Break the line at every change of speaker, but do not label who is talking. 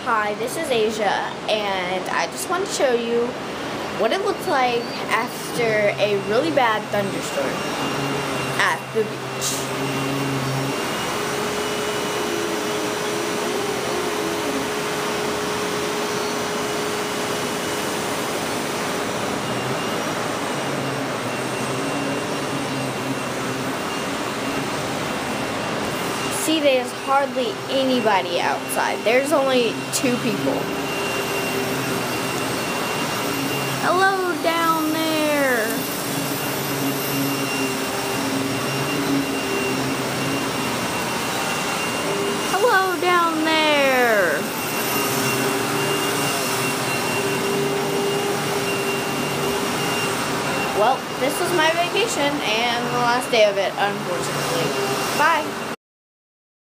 Hi, this is Asia, and I just want to show you what it looks like after a really bad thunderstorm at the beach. See, there's hardly anybody outside. There's only 2 people. Hello down there. Hello down there. Well, this was my vacation and the last day of it, unfortunately. Bye.